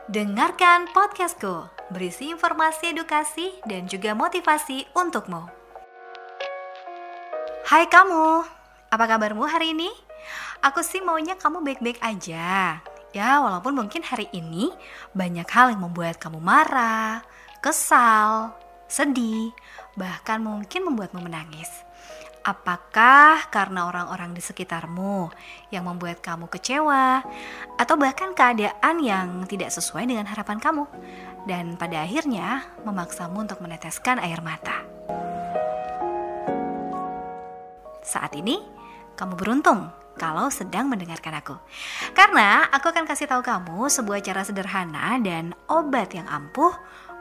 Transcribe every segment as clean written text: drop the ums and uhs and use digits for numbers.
Dengarkan podcastku, berisi informasi edukasi dan juga motivasi untukmu. Hai kamu, apa kabarmu hari ini? Aku sih maunya kamu baik-baik aja. Ya, walaupun mungkin hari ini banyak hal yang membuat kamu marah, kesal, sedih, bahkan mungkin membuatmu menangis. Apakah karena orang-orang di sekitarmu yang membuat kamu kecewa, atau bahkan keadaan yang tidak sesuai dengan harapan kamu, dan pada akhirnya memaksamu untuk meneteskan air mata? Saat ini, kamu beruntung kalau sedang mendengarkan aku. Karena aku akan kasih tahu kamu sebuah cara sederhana dan obat yang ampuh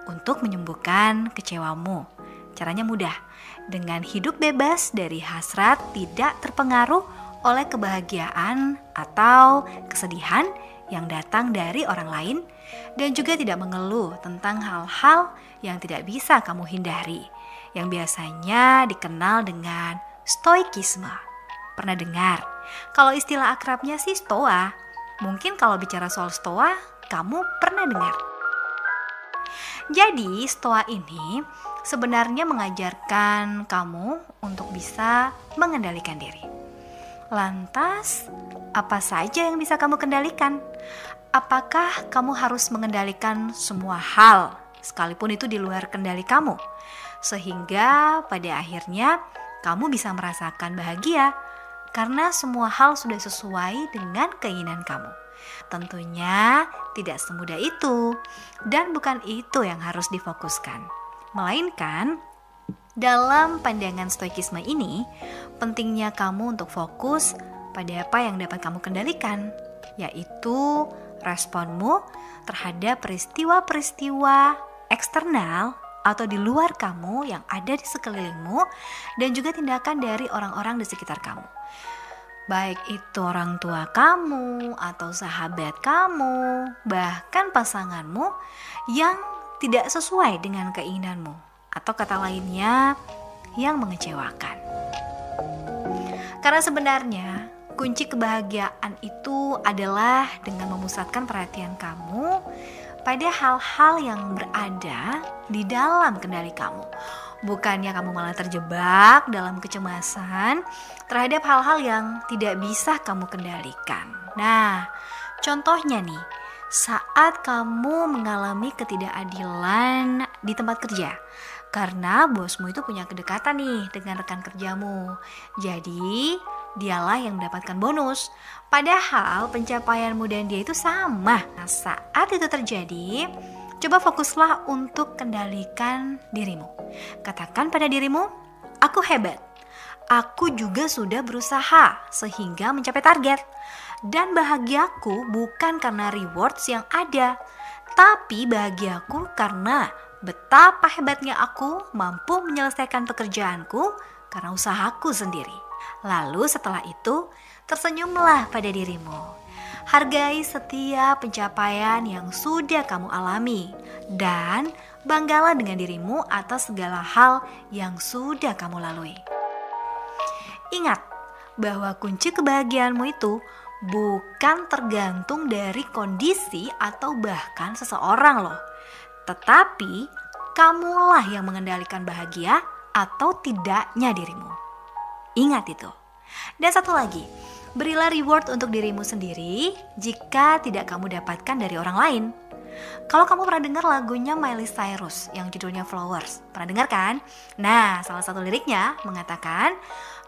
untuk menyembuhkan kecewamu. Caranya mudah, dengan hidup bebas dari hasrat tidak terpengaruh oleh kebahagiaan atau kesedihan yang datang dari orang lain, dan juga tidak mengeluh tentang hal-hal yang tidak bisa kamu hindari, yang biasanya dikenal dengan stoikisme. Pernah dengar? Kalau istilah akrabnya sih stoa. Mungkin kalau bicara soal stoa, kamu pernah dengar. Jadi stoa ini sebenarnya mengajarkan kamu untuk bisa mengendalikan diri. Lantas, apa saja yang bisa kamu kendalikan? Apakah kamu harus mengendalikan semua hal, sekalipun itu di luar kendali kamu, sehingga pada akhirnya kamu bisa merasakan bahagia karena semua hal sudah sesuai dengan keinginan kamu? Tentunya tidak semudah itu, dan bukan itu yang harus difokuskan. Melainkan, dalam pandangan stoikisme ini, pentingnya kamu untuk fokus pada apa yang dapat kamu kendalikan, yaitu responmu terhadap peristiwa-peristiwa eksternal atau di luar kamu yang ada di sekelilingmu, dan juga tindakan dari orang-orang di sekitar kamu. Baik itu orang tua kamu, atau sahabat kamu, bahkan pasanganmu yang tidak sesuai dengan keinginanmu, atau kata lainnya yang mengecewakan. Karena sebenarnya kunci kebahagiaan itu adalah dengan memusatkan perhatian kamu pada hal-hal yang berada di dalam kendali kamu. Bukannya kamu malah terjebak dalam kecemasan terhadap hal-hal yang tidak bisa kamu kendalikan. Nah, contohnya nih, saat kamu mengalami ketidakadilan di tempat kerja, karena bosmu itu punya kedekatan nih dengan rekan kerjamu. Jadi, dialah yang mendapatkan bonus. Padahal pencapaianmu dan dia itu sama. Nah, saat itu terjadi, coba fokuslah untuk kendalikan dirimu. Katakan pada dirimu, aku hebat. Aku juga sudah berusaha sehingga mencapai target. Dan bahagiaku bukan karena rewards yang ada, tapi bahagiaku karena betapa hebatnya aku mampu menyelesaikan pekerjaanku karena usahaku sendiri. Lalu setelah itu, tersenyumlah pada dirimu. Hargai setiap pencapaian yang sudah kamu alami, dan banggalah dengan dirimu atas segala hal yang sudah kamu lalui. Ingat bahwa kunci kebahagiaanmu itu bukan tergantung dari kondisi atau bahkan seseorang loh, tetapi kamulah yang mengendalikan bahagia atau tidaknya dirimu. Ingat itu. Dan satu lagi, berilah reward untuk dirimu sendiri jika tidak kamu dapatkan dari orang lain. Kalau kamu pernah dengar lagunya Miley Cyrus yang judulnya Flowers, pernah dengar kan? Nah, salah satu liriknya mengatakan,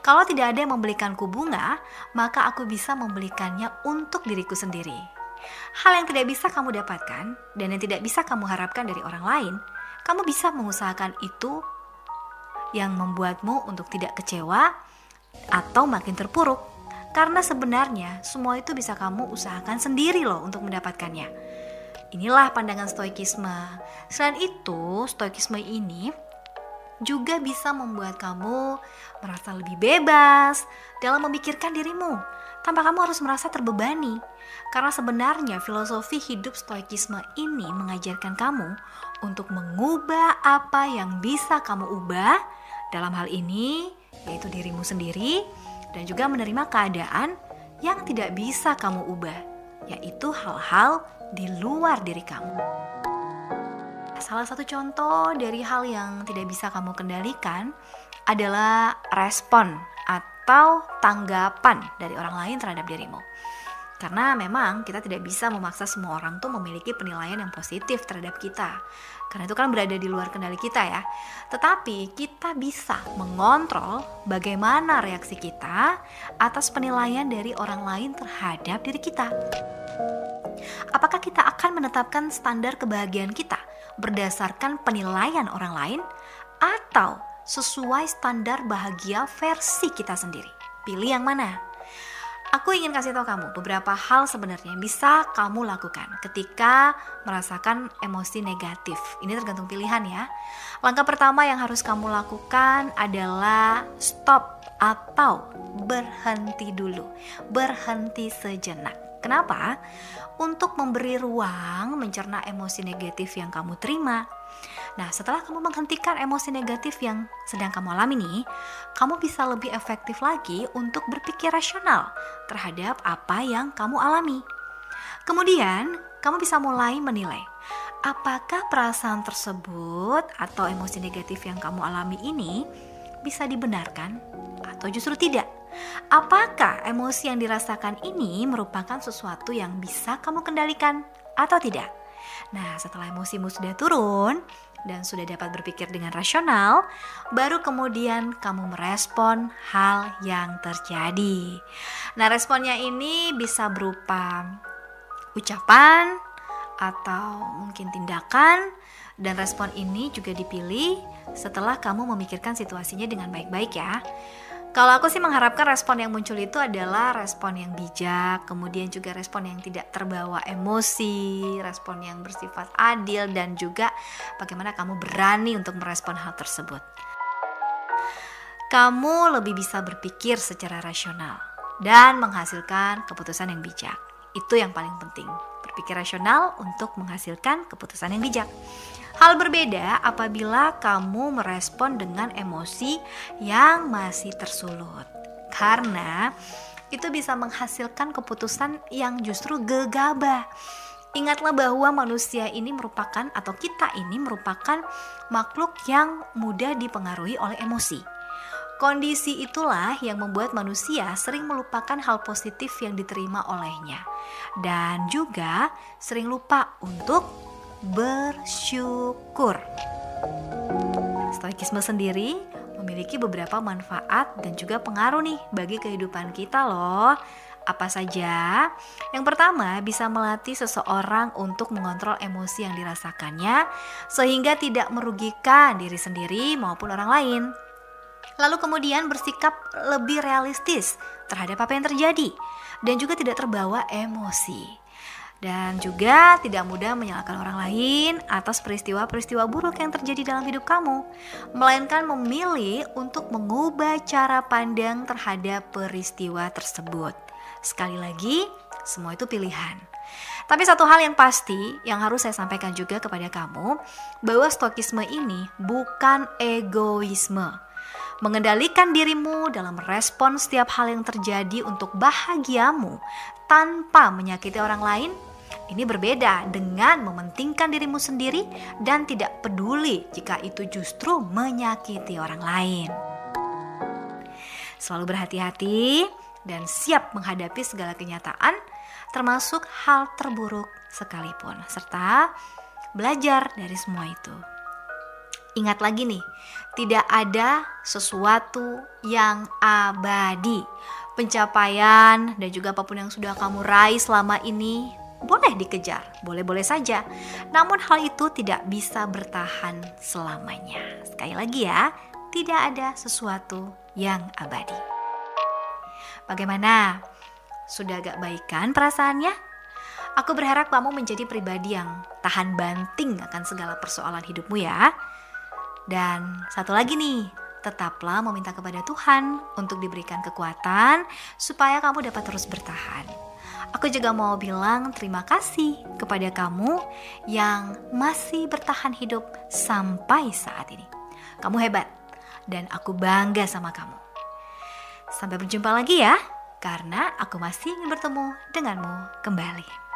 kalau tidak ada yang membelikanku bunga, maka aku bisa membelikannya untuk diriku sendiri. Hal yang tidak bisa kamu dapatkan dan yang tidak bisa kamu harapkan dari orang lain, kamu bisa mengusahakan itu yang membuatmu untuk tidak kecewa atau makin terpuruk. Karena sebenarnya semua itu bisa kamu usahakan sendiri loh untuk mendapatkannya. Inilah pandangan stoikisme. Selain itu, stoikisme ini juga bisa membuat kamu merasa lebih bebas dalam memikirkan dirimu tanpa kamu harus merasa terbebani. Karena sebenarnya filosofi hidup stoikisme ini mengajarkan kamu untuk mengubah apa yang bisa kamu ubah, dalam hal ini yaitu dirimu sendiri, dan juga menerima keadaan yang tidak bisa kamu ubah, yaitu hal-hal di luar diri kamu. Salah satu contoh dari hal yang tidak bisa kamu kendalikan adalah respon atau tanggapan dari orang lain terhadap dirimu. Karena memang kita tidak bisa memaksa semua orang tuh memiliki penilaian yang positif terhadap kita. Karena itu kan berada di luar kendali kita ya. Tetapi kita bisa mengontrol bagaimana reaksi kita atas penilaian dari orang lain terhadap diri kita. Apakah kita akan menetapkan standar kebahagiaan kita berdasarkan penilaian orang lain atau sesuai standar bahagia versi kita sendiri? Pilih yang mana? Aku ingin kasih tahu kamu beberapa hal sebenarnya yang bisa kamu lakukan ketika merasakan emosi negatif. Ini tergantung pilihan ya. Langkah pertama yang harus kamu lakukan adalah stop atau berhenti dulu. Berhenti sejenak. Kenapa? Untuk memberi ruang mencerna emosi negatif yang kamu terima. Nah, setelah kamu menghentikan emosi negatif yang sedang kamu alami nih, kamu bisa lebih efektif lagi untuk berpikir rasional terhadap apa yang kamu alami. Kemudian, kamu bisa mulai menilai, apakah perasaan tersebut atau emosi negatif yang kamu alami ini bisa dibenarkan atau justru tidak? Apakah emosi yang dirasakan ini merupakan sesuatu yang bisa kamu kendalikan atau tidak? Nah, setelah emosimu sudah turun dan sudah dapat berpikir dengan rasional, baru kemudian kamu merespon hal yang terjadi. Nah, responnya ini bisa berupa ucapan atau mungkin tindakan, dan respon ini juga dipilih setelah kamu memikirkan situasinya dengan baik-baik ya. Kalau aku sih mengharapkan respon yang muncul itu adalah respon yang bijak, kemudian juga respon yang tidak terbawa emosi, respon yang bersifat adil, dan juga bagaimana kamu berani untuk merespon hal tersebut. Kamu lebih bisa berpikir secara rasional dan menghasilkan keputusan yang bijak. Itu yang paling penting, berpikir rasional untuk menghasilkan keputusan yang bijak. Hal berbeda apabila kamu merespon dengan emosi yang masih tersulut, karena itu bisa menghasilkan keputusan yang justru gegabah. Ingatlah bahwa manusia ini merupakan, atau kita ini merupakan makhluk yang mudah dipengaruhi oleh emosi. Kondisi itulah yang membuat manusia sering melupakan hal positif yang diterima olehnya, dan juga sering lupa untuk bersyukur. Stoikisme sendiri memiliki beberapa manfaat dan juga pengaruh nih bagi kehidupan kita loh. Apa saja? Yang pertama, bisa melatih seseorang untuk mengontrol emosi yang dirasakannya sehingga tidak merugikan diri sendiri maupun orang lain. Lalu kemudian bersikap lebih realistis terhadap apa yang terjadi dan juga tidak terbawa emosi. Dan juga tidak mudah menyalahkan orang lain atas peristiwa-peristiwa buruk yang terjadi dalam hidup kamu, melainkan memilih untuk mengubah cara pandang terhadap peristiwa tersebut. Sekali lagi, semua itu pilihan. Tapi satu hal yang pasti yang harus saya sampaikan juga kepada kamu, bahwa stoikisme ini bukan egoisme. Mengendalikan dirimu dalam merespon setiap hal yang terjadi untuk bahagiamu tanpa menyakiti orang lain, ini berbeda dengan mementingkan dirimu sendiri dan tidak peduli jika itu justru menyakiti orang lain. Selalu berhati-hati dan siap menghadapi segala kenyataan, termasuk hal terburuk sekalipun, serta belajar dari semua itu. Ingat lagi nih, tidak ada sesuatu yang abadi. Pencapaian dan juga apapun yang sudah kamu raih selama ini boleh dikejar, boleh-boleh saja. Namun hal itu tidak bisa bertahan selamanya. Sekali lagi ya, tidak ada sesuatu yang abadi. Bagaimana? Sudah agak baikan perasaannya? Aku berharap kamu menjadi pribadi yang tahan banting akan segala persoalan hidupmu ya. Dan satu lagi nih, tetaplah meminta kepada Tuhan untuk diberikan kekuatan supaya kamu dapat terus bertahan. Aku juga mau bilang terima kasih kepada kamu yang masih bertahan hidup sampai saat ini. Kamu hebat dan aku bangga sama kamu. Sampai berjumpa lagi ya karena aku masih ingin bertemu denganmu kembali.